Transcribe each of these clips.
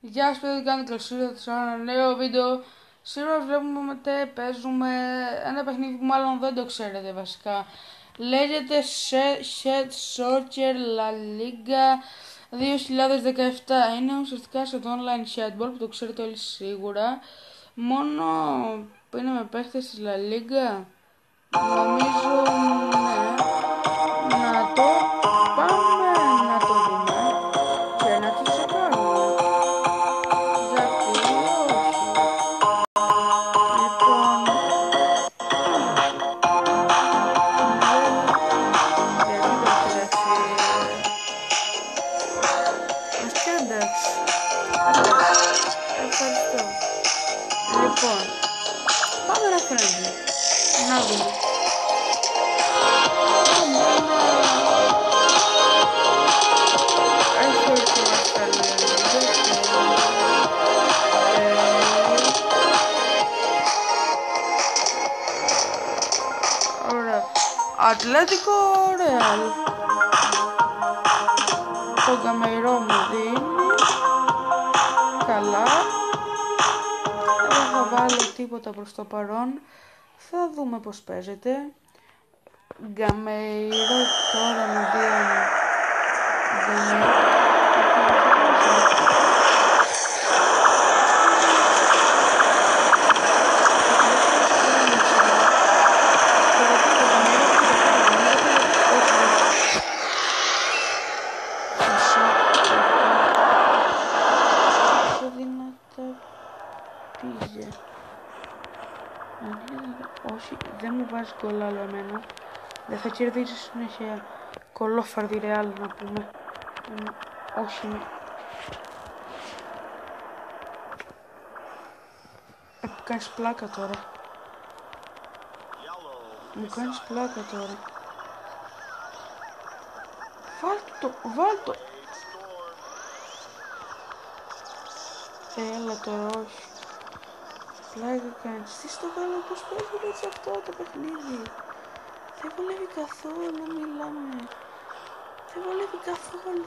Γεια σας παιδιά, κάνετε καλώς ήρθατε σε ένα νέο βίντεο. Σήμερα παίζουμε ένα παιχνίδι που μάλλον δεν το ξέρετε βασικά. Λέγεται Shed Soccer La Liga 2017. Είναι ουσιαστικά σε το online shadball που το ξέρετε όλοι σίγουρα. Μόνο που είναι με παίχτες της La Liga. Νομίζω ναι. Να το πάμε να το δούμε και να το τσεκάρουμε. Γιατί όχι. Λοιπόν, γιατί το έχετε έτσι. Βασικά εντάξει. Ευχαριστώ. Λοιπόν, πάμε ένα friendly. Να δούμε. Έχω ετοιμάσει τα ωραία. Ατλέτικο Ρεάλ. Το Γκαμεϊρό μου δίνει. Καλά. Δεν θα βάλω τίποτα προς το παρόν. Θα δούμε πως παίζεται. Γκαμεϊρό τώρα με δίνει. Όχι, δεν μου βάζει γκολ άλλο εμένα. Δεν θα κερδίσει συνέχεια κολόφαρδη Ρεάλ να πούμε. Όχι. Μου κάνεις πλάκα τώρα. Μου κάνεις πλάκα τώρα. Βάλ' το. Έλα τώρα, όχι. Πλάκα κάνεις. Τι στο καλό, πώς παίζει έτσι αυτό το παιχνίδι. Δεν βολεύει καθόλου, μιλάμε. Δεν βολεύει καθόλου.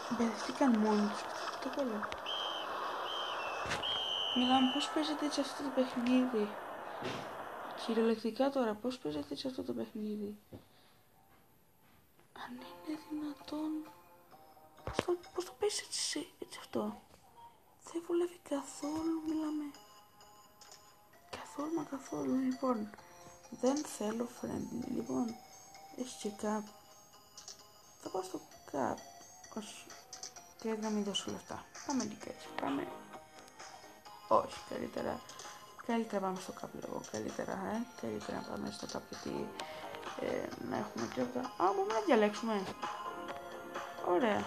Μπερδευτήκαν μόνοι τους. Το καλό. Μιλάμε πώς παίζεται έτσι αυτό το παιχνίδι. Κυριολεκτικά τώρα, πώς παίζεται έτσι αυτό το παιχνίδι. Αν είναι δυνατόν. Πώς το παίζεις έτσι αυτό. Δεν βολεύει καθόλου, μιλάμε. Καθόλου, λοιπόν. Δεν θέλω friendly, λοιπόν. Έχει και cup. Θα πάω στο cup. Όχι. Και να μην δώσω λεφτά. Πάμε λίγα έτσι. Πάμε. Όχι, καλύτερα πάμε στο cup λίγο. Καλύτερα να πάμε στο cup γιατί να έχουμε και αυτά. Μπορούμε να διαλέξουμε. Ωραία.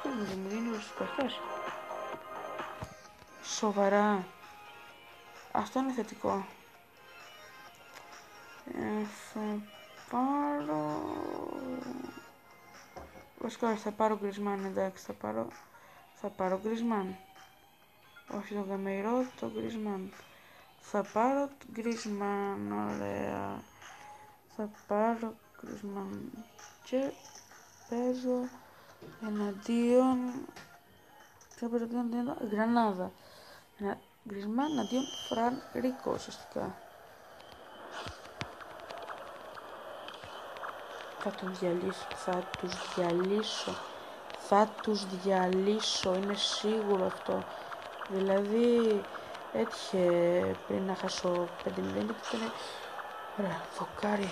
Δεν μου δίνει όλους τους παίχτες. Σοβαρά. Αυτό είναι θετικό. Θα πάρω... Βασικά θα πάρω Γκρισμάν, εντάξει, θα πάρω Γκρισμάν. Όχι τον Γκαμεϊρό, τον Γκρισμάν. Θα πάρω Γκρισμάν, ωραία. Θα πάρω Γκρισμάν και παίζω εναντίον Γρανάδα. Γκρισμάν εναντίον Φραν Ρίκο ουσιαστικά. Θα τους διαλύσω, είναι σίγουρο αυτό. Δηλαδή έτυχε πριν να χάσω 5-0 και ήταν ωραία, φωκάρι.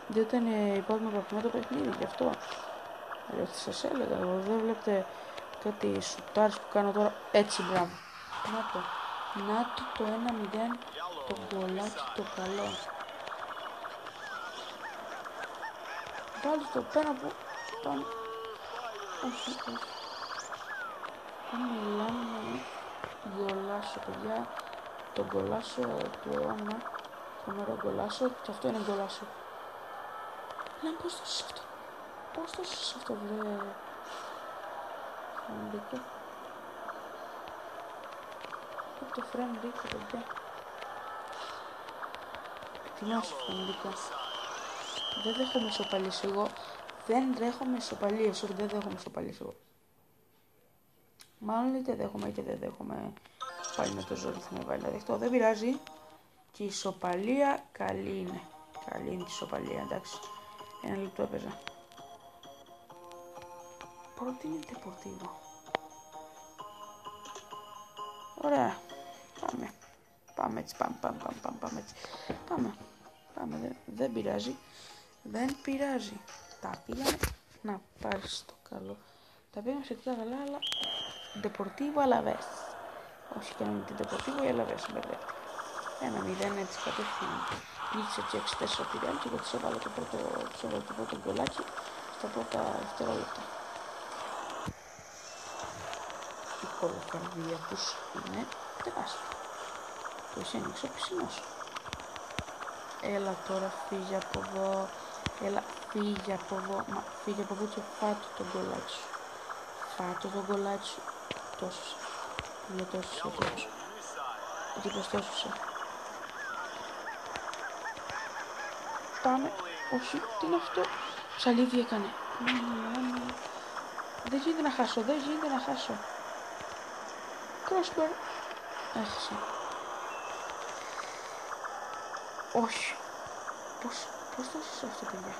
Δεν ήταν υπότιμο βαθμό το παιχνίδι γι' αυτό. Δηλαδή σας έλεγα, δεν βλέπετε κάτι σουτάρις που κάνω τώρα, έτσι μπράβο. Να το 1-0, το γκολάκι το καλό. Βάλτε το πέρα από τον... Όχι. Μιλάμε γκολάσο, παιδιά. Το γκολάσο του αιώνα. Φοβερό γκολάσο. Και αυτό είναι γκολάσο. Λέμε πώς το είσαι αυτό. Πώς το είσαι αυτό, βρε. Φραντικό. Το φραντικό, παιδιά. Ετοιμάσου φραντικό. Δεν δέχομαι ισοπαλίες εγώ. Δεν δέχομαι ισοπαλίες. Όχι, δεν δέχομαι ισοπαλίες εγώ. Μάλλον είτε δέχομαι είτε δεν δέχομαι. Πάλι με το ζόρι θα με βάλει να δεχτώ. Δεν πειράζει. Και η ισοπαλία καλή είναι. Καλή είναι η ισοπαλία, εντάξει. 1 λεπτό έπαιζα. Πρώτη είναι Deportivo. Ωραία. Πάμε. Πάμε έτσι, πάμε έτσι. Πάμε, δεν πειράζει. Δεν πειράζει. Τα πήγαμε να πάρεις το καλό. Τα πήγαμε σχετικά καλά, αλλά Deportivo Alavés. Όχι και να μην την Deportivo ή Alavés, μπερδεύτηκα. 1-0 έτσι κατευθείαν. Νίκησε έτσι 6-4 τη Real και της έβαλε το πρώτο γκολάκι στα πρώτα δευτερόλεπτα. Η κολοκαρδία τους είναι τεράστια. Το εισένιξε ο πισινός. Έλα τώρα, φύγε από εδώ. Έλα, φύγε από εδώ. Μα φύγε από εδώ και φάτω το γκολάκι σου. Φάτω το γκολάκι σου. Τόσουσε. Τόσουσε ο τύπος. Ο τύπος τόσουσε. Πάμε. Όχι, τι είναι αυτό. Ψαλίδι έκανε. Δεν γίνεται να χάσω, δεν γίνεται να χάσω. Κρόσπερ. Έχασα. Όχι. Πώς το έσαι αυτό, παιδιά.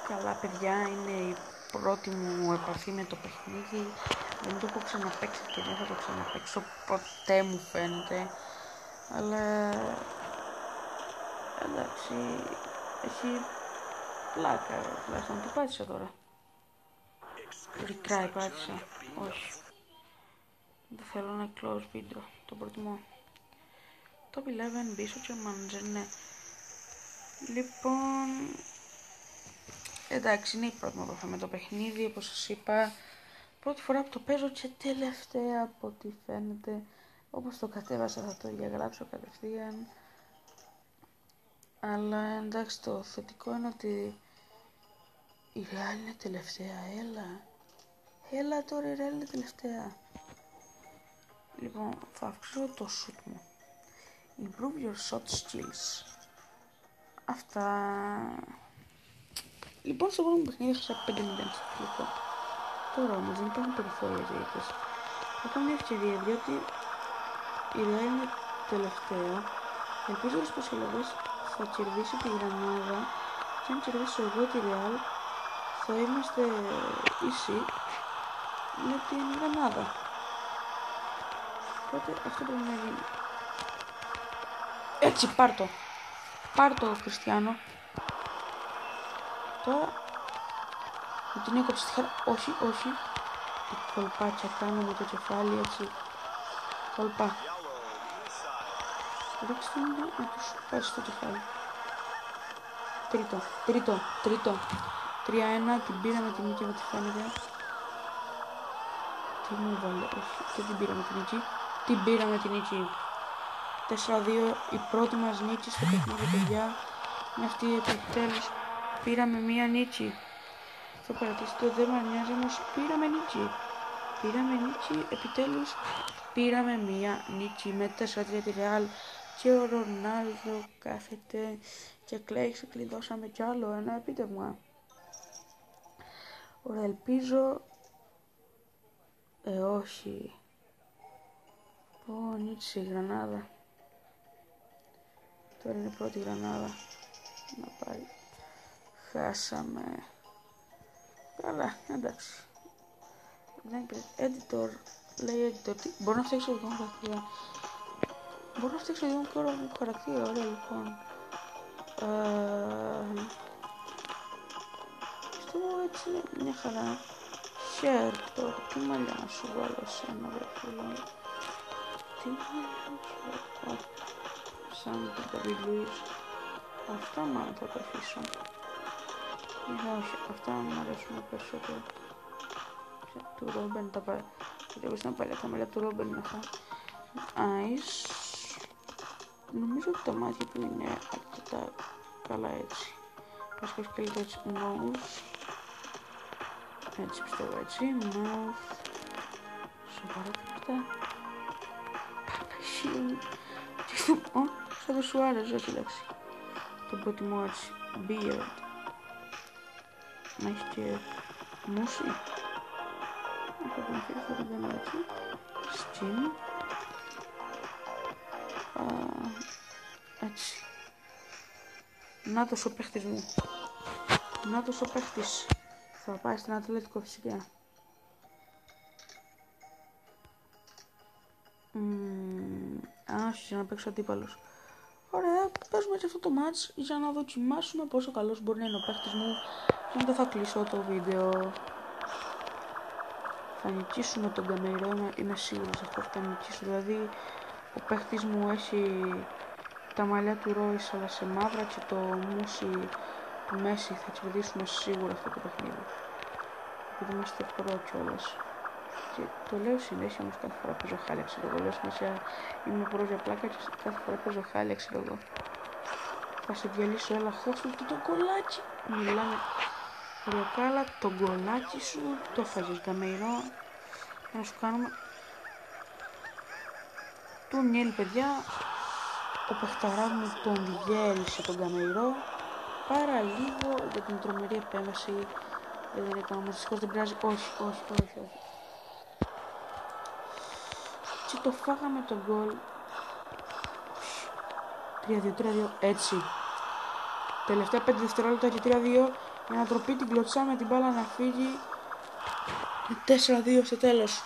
Καλά, παιδιά, είναι η πρώτη μου επαφή με το παιχνίδι. Δεν το έχω ξαναπαίξει και δεν θα το ξαναπαίξω ποτέ, μου φαίνεται. Αλλά εντάξει, έχει πλάκα, τουλάχιστον τι πάτησα τώρα. Ρικράει πάτησα, όχι. Δεν θέλω ένα close video, το προτιμώ. Top 11, Μπίσο και Μαντζερ, ναι. Λοιπόν, εντάξει, είναι η πρώτη μου επαφή με το παιχνίδι, όπως σας είπα. Πρώτη φορά που το παίζω και τελευταία από ό,τι φαίνεται. Όπως το κατέβασα θα το διαγράψω κατευθείαν. Αλλά εντάξει, το θετικό είναι ότι η Real είναι τελευταία. Έλα τώρα, η Real είναι τελευταία. Λοιπόν, θα αυξήσω το shoot μου. Improve your shot skills. Αυτά. Λοιπόν, στο πρώτο παιχνίδι έχασα 5-0 στο φιλικό. Τώρα όμως δεν υπάρχουν περιθώρια για ήττες. Έχω μια ευκαιρία διότι η Real είναι τελευταία. Ελπίζω ότι στους Ελλάδες θα κερδίσει τη Γρανάδα και αν κερδίσω εγώ τη Real θα είμαστε ίσοι με την Γρανάδα. Οπότε αυτό πρέπει να γίνει. Έτσι, πάρ' το Κριστιάνο. Τώρα μου την έκοψε τη χαρά. Όχι. Τι κολπάκια κάνω με το κεφάλι, έτσι. Κολπά. Ρίξτε μου να τους πάει στο κεφάλι. Τρίτο. 3-1, την πήραμε την νίκη από ό,τι φαίνεται. Τι μου έβαλε, όχι, δεν την πήραμε την νίκη. Την πήραμε την νίκη. 4-2, η πρώτη μας νίκη στο παιχνίδι, παιδιά. Με αυτή επιτέλους πήραμε μία νίκη. Θα παρατήσετε, δεν μας νοιάζει, όμως πήραμε νίκη. Επιτέλους πήραμε μία νίκη με 4-3 τη Real. Και ο Ρονάλδο κάθεται και κλαίει, ξεκλειδώσαμε κι άλλο ένα επίτευγμα. Ωραία, ελπίζω. Όχι. Νίκησε η Γρανάδα. Τώρα είναι η πρώτη Γρανάδα. Να πάει. Χάσαμε. Καλά, εντάξει. Δεν πειράζει. Editor. Λέει editor. Μπορώ να φτιάξω δικό μου χαρακτήρα. Ωραία, λοιπόν. Αυτό έτσι είναι μια χαρά. Share τώρα. Τι μαλλιά να σου βάλω εσένα, βρε φίλο. Τι μαλλιά να σου βάλω. Σαν τον David Luiz. Αυτά μάλλον θα τα αφήσω. Όχι, αυτά μου αρέσουν περισσότερο. Του Ρόμπεν τα πάει. Εγώ στην παλιά τα μαλλιά του Ρόμπεν είχα. Ice. Νομίζω ότι τα μάτια του είναι αρκετά καλά έτσι. Πας και καλύτερα έτσι. Nose. Έτσι πιστεύω έτσι. Mouth. Σοβαρά τα αυτά. Πάμε shield. Τι θα πω. Σαν δεν σου άρεσε, όχι λέξη. Το προτιμώ έτσι. Beard. Να έχει και μουσι. Θα τον φύγει, θα τον κάνω έτσι. Steam. Έτσι. Νάτος ο παίχτης μου. Νάτος ο παίχτης. Θα πάει στην Ατλέτικο φυσικά. Άρχισε να παίξω αντίπαλος. Ωραία, παίζουμε έτσι αυτό το match για να δοκιμάσουμε πόσο καλός μπορεί να είναι ο παίχτης μου και μετά θα κλείσω το βίντεο. Θα νικήσουμε τον Γκαμεϊρό, είμαι σίγουρος αυτό, θα νικήσω. Δηλαδή ο παίχτης μου έχει τα μαλλιά του Ρόις αλλά σε μαύρα και το μουσι του Μέση, θα κερδίσουμε σίγουρα αυτό το παιχνίδι. Επειδή είμαστε προ κιόλας. Και το λέω συνέχεια όμως κάθε φορά παίζω χάλια, ξέρω εγώ. Λέω συνέχεια είμαι προ για πλάκα και κάθε φορά παίζω χάλια, ξέρω εγώ. Θα σε διαλύσω, έλα χώσου και το κολλάκι. Μιλάμε ροκάλα, το γκολάκι σου το φάγες Γκαμεϊρό. Να σου κάνουμε του Νιέλ, παιδιά. Ο παιχταράς μου τον διέλυσε τον Γκαμεϊρό. Πάρα λίγο για την τρομερή επέμβαση. Δεν έκανα όμως, δυστυχώς δεν πειράζει. Όχι. Και το φάγαμε τον γκολ. 3-2, έτσι. Τελευταία 5 δευτερόλεπτα και 3-2 για να τροπεί την κλωτσά με την μπάλα να φύγει. 4-2 στο τέλος.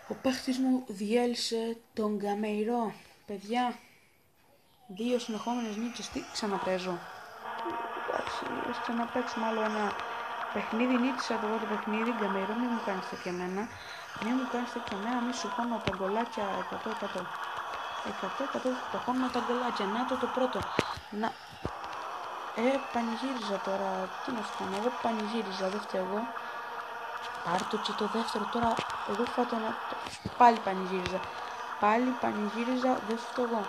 Ο παίχτης μου διέλυσε τον Γκαμεϊρό. Παιδιά, 2 συνεχόμενες νίκες. Τι ξαναπαίζω? Εντάξει, ας ξαναπαίξουμε άλλο ένα παιχνίδι. Νίκησα το πρώτο παιχνίδι. Γκαμεϊρό, μην μου κάνεις τέτοια μένα. Μη σου χώνω τα γκολάκια 100%. 100% το χώνω τα γκολάκια. Να το πρώτο. Να... πανηγύριζα τώρα. Τι να σου κάνω, εγώ πανηγύριζα, δεν φταίω εγώ. Πάρτο και το δεύτερο τώρα. Εγώ φάτω ένα... Πάλι πανηγύριζα, δεν φταίω εγώ.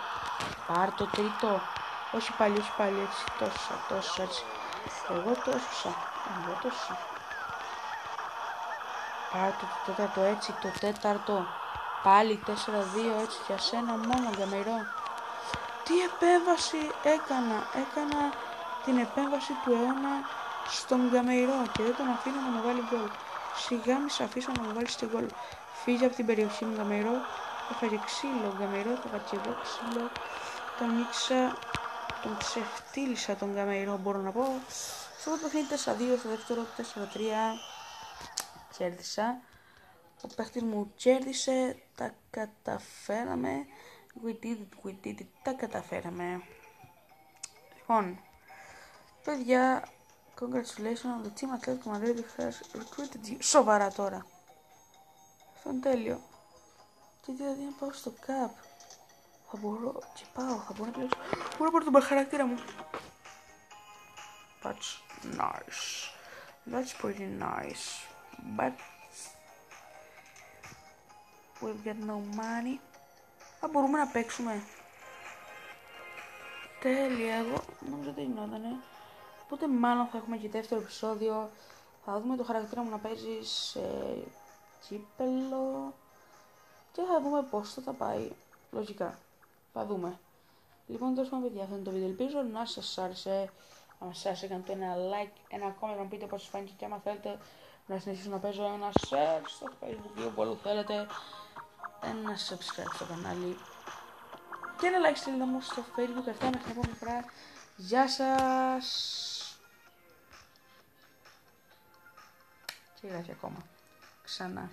Πάρτο τρίτο. Όχι πάλι, έτσι. Τόσα, έτσι. Εγώ τόσα. Πάρτο το τέταρτο, έτσι, το τέταρτο. Πάλι 4-2, έτσι, για σένα μόνο, Γκαμεϊρό. Τι επέμβαση έκανα την επέμβαση του αιώνα στον Γκαμεϊρό και δεν τον αφήνω να μου βάλει γκολ. Σιγά μη σε αφήσω να μου βάλεις και γκολ. Φύγε από την περιοχή μου, Γκαμεϊρό. Έφαγε ξύλο, Γκαμεϊρό, θα φάγε και εγώ ξύλο. Τον νίξα, τον ξεφτύλισα τον Γκαμεϊρό, μπορώ να πω. Στο πρώτο παιχνίδι 4-2, στο δεύτερο 4-3. Κέρδισα. Ο παίχτης μου κέρδισε. Τα καταφέραμε. We did it. Τα καταφέραμε. Λοιπόν, παιδιά, congratulations. The team Atletico Madrid has recruited you. Σοβαρά τώρα. Αυτό είναι τέλειο. Και δηλαδή να πάω στο cup. Θα μπορώ να κλέψω. Μπορώ να πάρω τον χαρακτήρα μου. That's nice. That's pretty nice. But we've got no money. Μπορούμε να παίξουμε. Τέλεια, εγώ νομίζω ότι γινότανε. Οπότε μάλλον θα έχουμε και δεύτερο επεισόδιο. Θα δούμε το χαρακτήρα μου να παίζει σε κύπελο. Και θα δούμε πώς θα πάει. Λογικά. Θα δούμε. Λοιπόν, τέλος πάντων, παιδιά, αυτό είναι το βίντεο. Ελπίζω να σας άρεσε. Αν σας άρεσε, κάντε ένα like, ένα comment, να πείτε πώς σας φάνηκε και άμα θέλετε να συνεχίσω να παίζω, ένα share στο Facebook ή όπου άλλο θέλετε, ένα subscribe στο κανάλι και ένα like στείλτε μου στο Facebook. Αυτά μέχρι την επόμενη φορά. Γεια σας και γράφει ακόμα ξανά.